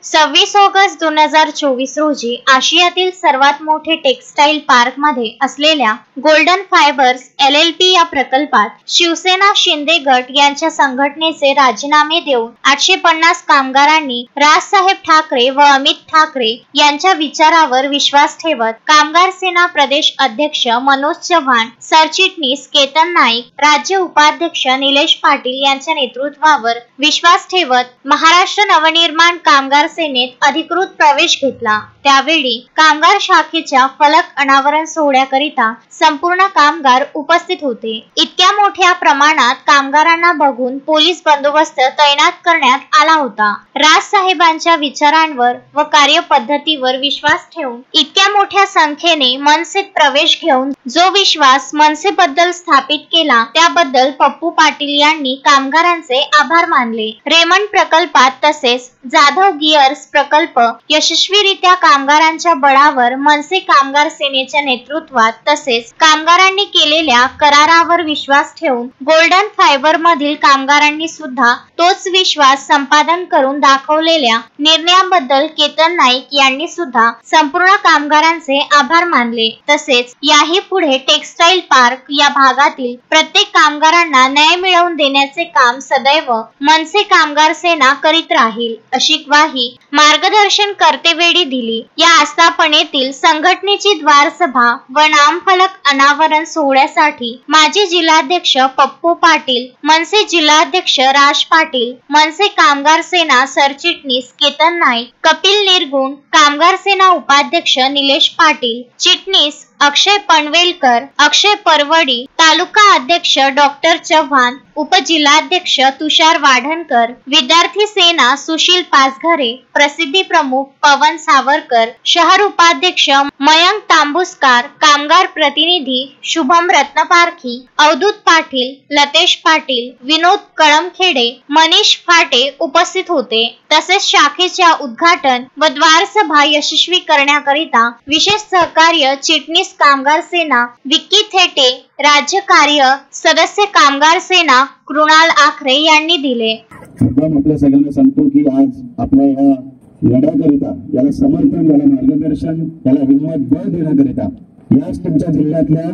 26 August 2024 रोजी आशियातील सर्वात मोठे टेक्सटाईल पार्क मध्ये असलेल्या गोल्डन फायबर्स LLP या प्रकल्पात शिवसेना शिंदे गट यांच्या संघटनेचे राजीनामे देऊन 850 कामगारांनी राजसाहेब ठाकरे व अमित ठाकरे यांच्या विचारावर विश्वास ठेवत कामगार सेना प्रदेश अध्यक्ष मनोज चव्हाण, सरचिटणीस केतन नाईक, राज्य उपाध्यक्ष निलेश पाटील यांच्या नेतृत्वावर विश्वास ठेवत महाराष्ट्र नवनिर्माण कामगार सेनेत अधिकृत प्रवेश घेतला। त्यावेळी कामगार शाखेच्या फलक अनावरण सोहळ्याकरिता संपूर्ण कामगार उपस्थित होते। इतक्या मोठ्या प्रमाणात कामगारांना बघून पोलीस बंदोबस्त तैनात करण्यात आला होता। राजसाहेबांच्या विचारांवर व कार्यपद्धतीवर विश्वास ठेवून इतक्या मोठ्या संख्येने मनसेत प्रवेश घेऊन जो विश्वास मनसेबद्दल स्थापित केला त्याबद्दल पप्पू पाटील यांनी कामगारांचे आभार मानले। रेमंड प्रकल्पात तसेच जाधव गिअर्स प्रकल्प यशस्वीरित्या कामगारांच्या बळावर मनसे कामगार सेनेच्या नेतृत्वात तसेच कामगारांनी केलेल्या करारावर विश्वास ठेवून गोल्डन फायबर मधील कामगारांनी सुद्धा तोच विश्वास संपादन करून दाखवलेल्या निर्णयाबद्दल केतन नाईक यांनी सुद्धा संपूर्ण कामगारांचे आभार मानले। तसेच याही पुढे टेक्सटाईल पार्क या भागातील प्रत्येक कामगारांना न्याय मिळवून देण्याचे काम सदैव मनसे कामगार सेना करीत राहील अशी ग्वाही मार्गदर्शन करतेवेळी दिली। या आस्थापनेतील संघटनेची द्वार सभा व नामफलक अनावरण सोहळ्यासाठी माजी जिल्हाध्यक्ष पप्पू पाटील, मनसे जिल्हाध्यक्ष राज पाटील, मनसे कामगार सेना सरचिटणीस केतन नाईक, कपिल निरगुण, कामगार सेना उपाध्यक्ष निलेश पाटील, चिटणीस अक्षय पनवेलकर, अक्षय परवडी, तालुका अध्यक्ष डॉक्टर चव्हाण, उपजिल्हाध्यक्ष तुषार वाढणकर, विद्यार्थी सेना सुशील पाचघरे, प्रसिद्धी प्रमुख पवन सावरकर, शहर उपाध्यक्ष मयंक तांबुसकार, कामगार प्रतिनिधी शुभम रत्नपारखी, अवधूत पाटील, लतेश पाटील, विनोद कळमखेडे, मनीष फाटे उपस्थित होते। तसेच शाखेच्या उद्घाटन व द्वार सभा यशस्वी करण्याकरिता विशेष सहकार्य चिटणीस कामगार सेना विक्की थेटे, राज्य कार्य सदस्य कामगार सेना कृणाल आखरे यांनी दिले। आपण आपल्या सगळ्यांना सांगतो की आज आपल्या या लढ्याकरिता, याला समर्थन, याला मार्गदर्शन, याला हिंमत बळ देण्याकरिता याच तुमच्या जिल्ह्यातल्या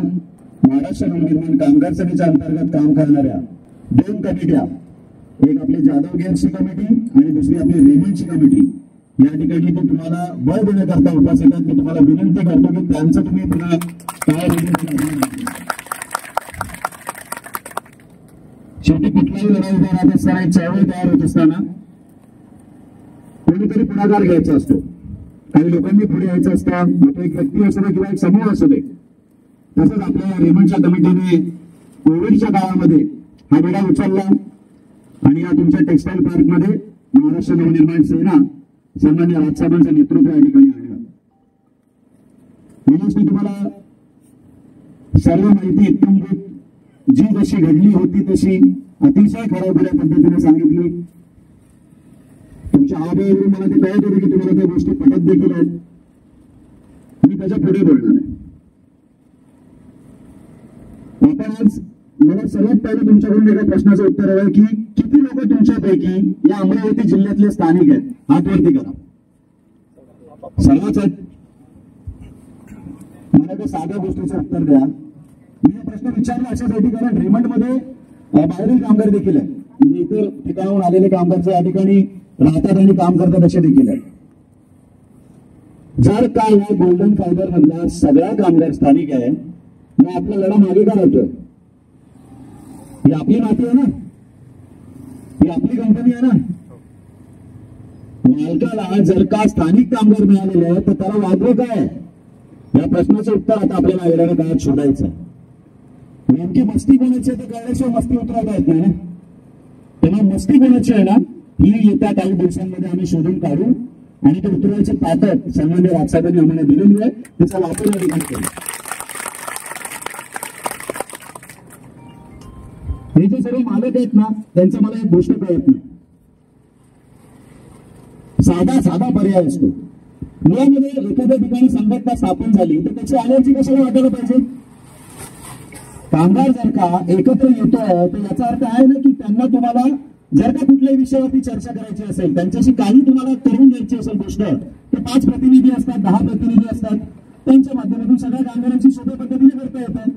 महाराष्ट्र नवनिर्माण कामगार सेनेच्या अंतर्गत काम करणाऱ्या 2 कमिट्या, एक आपली जाधव गिअर्सची कमिटी आणि दुसरी आपली रेमंडची कमिटी, या ठिकाणी ते तुम्हाला बळ देण्याकरता उपस्थित आहेत। मी तुम्हाला विनंती करतो की त्यांचं तुम्ही पुन्हा काय शेवटी कुठलाही लढाई उभा राहत असताना, एक चळवळ तयार होत असताना कोणीतरी पुढाकार घ्यायचा असतो, काही लोकांनी पुढे यायचं असतं, मग तो एक व्यक्ती असू दे किंवा एक समूह असू दे। तसंच आपल्या रेमंडच्या कमिटीने कोविडच्या काळामध्ये हा विडा उचलला आणि या तुमच्या टेक्सटाईल पार्क मध्ये महाराष्ट्र नवनिर्माण सेना सन्मान्य राजसाहेबांचं नेतृत्व या ठिकाणी आणलं। मी तुम्हाला सर्व माहिती इत्थंभूत जी जशी घडली होती तशी अतिशय खऱ्या पद्धतीने सांगितली। तुमच्या आवाजावरून मला ते कळत होते की तुम्हाला त्या गोष्टी पटत देखील आहेत। मी त्याच्या पुढे बोलणार आहे। आपण आज मला सर्वात पहिले तुमच्याकडून एका प्रश्नाचं उत्तर हवं की किती लोक तुमच्यापैकी या अमरावती जिल्ह्यातले स्थानिक आहेत? हात वरती करा। सर्वच आहेत। मला त्या साध्या गोष्टीचं उत्तर द्या। मी हा प्रश्न विचारला अशासाठी कारण रेमंड मध्ये बाहेरील कामगार देखील आहेत, म्हणजे इतर ठिकाणाहून आलेले कामगार या ठिकाणी राहतात आणि काम करतात असे देखील आहेत। जर का या गोल्डन फायबर मधला सगळा कामगार स्थानिक आहे, मग आपला लढा मागे का राहतोय? ही आपली माती आहे ना, ही आपली कंपनी आहे ना। मालकाला जर का स्थानिक कामगार मिळालेले आहेत तर त्याला वागवं काय? या प्रश्नाचं उत्तर आता आपल्याला येणाऱ्या काळात शोधायचं आहे। नेमकी मस्ती कोणाची आहे ते कळल्याशिवाय मस्ती उतरवता येत नाही ना। तेव्हा मस्ती कोणाची आहे ना, ही येत्या काही दिवसांमध्ये आम्ही शोधून काढू आणि ते उतरवायची ताकद सन्मान्य राजसाहेबांनी आम्हाला दिलेली आहे, त्याचा वापर या ठिकाणी करू। हे जे सर्व मालक आहेत ना, त्यांचं मला एक गोष्ट कळत नाही। साधा पर्याय असतो। यामध्ये एखाद्या ठिकाणी संघटना स्थापन झाली तर त्याची आल्याची कशाला वाटायला पाहिजे? कामगार जर का एकत्र येतोय तर याचा अर्थ आहे ना की त्यांना तुम्हाला जर का कुठल्याही विषयावरती चर्चा करायची असेल, त्यांच्याशी काही तुम्हाला करून घ्यायची असेल गोष्ट, तर 5 प्रतिनिधी असतात, 10 प्रतिनिधी असतात, त्यांच्या माध्यमातून सगळ्या कामगारांची सोप्या पद्धतीने करता येतात.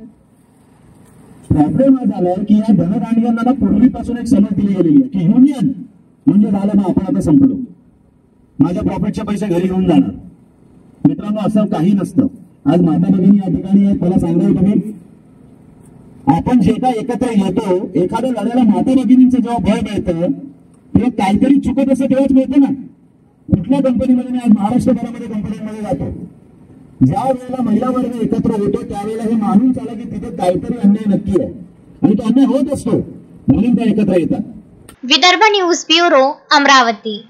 प्रॉब्लेम हा झालाय की या धनदांडग्यांना पूर्वीपासून एक समज दिली गेलेली आहे की युनियन म्हणजे झालं ना आपण आता संपलो, माझ्या प्रॉफिटचे पैसे घरी घेऊन जाणार. मित्रांनो, असं काही नसतं. आज माता भगिनी या ठिकाणी आहेत, मला सांगाल तुम्ही, आपण जे काय एकत्र येतो, एखाद्या लढ्याला माता भगिनींचं जेव्हा बळ मिळतं तेव्हा काहीतरी चुकत असं तेव्हाच मिळतं ना. कुठल्या कंपनीमध्ये, मी आज महाराष्ट्रभरामध्ये कंपन्यांमध्ये जातो, ज्या वेळेला महिला वर्ग एकत्र होतो त्यावेळेला हे मानून चाला की तिथे काहीतरी अन्याय नक्की आहे आणि तो अन्याय होत असतो, म्हणून त्या एकत्र येतात. Vidarbha news bureau, Amravati.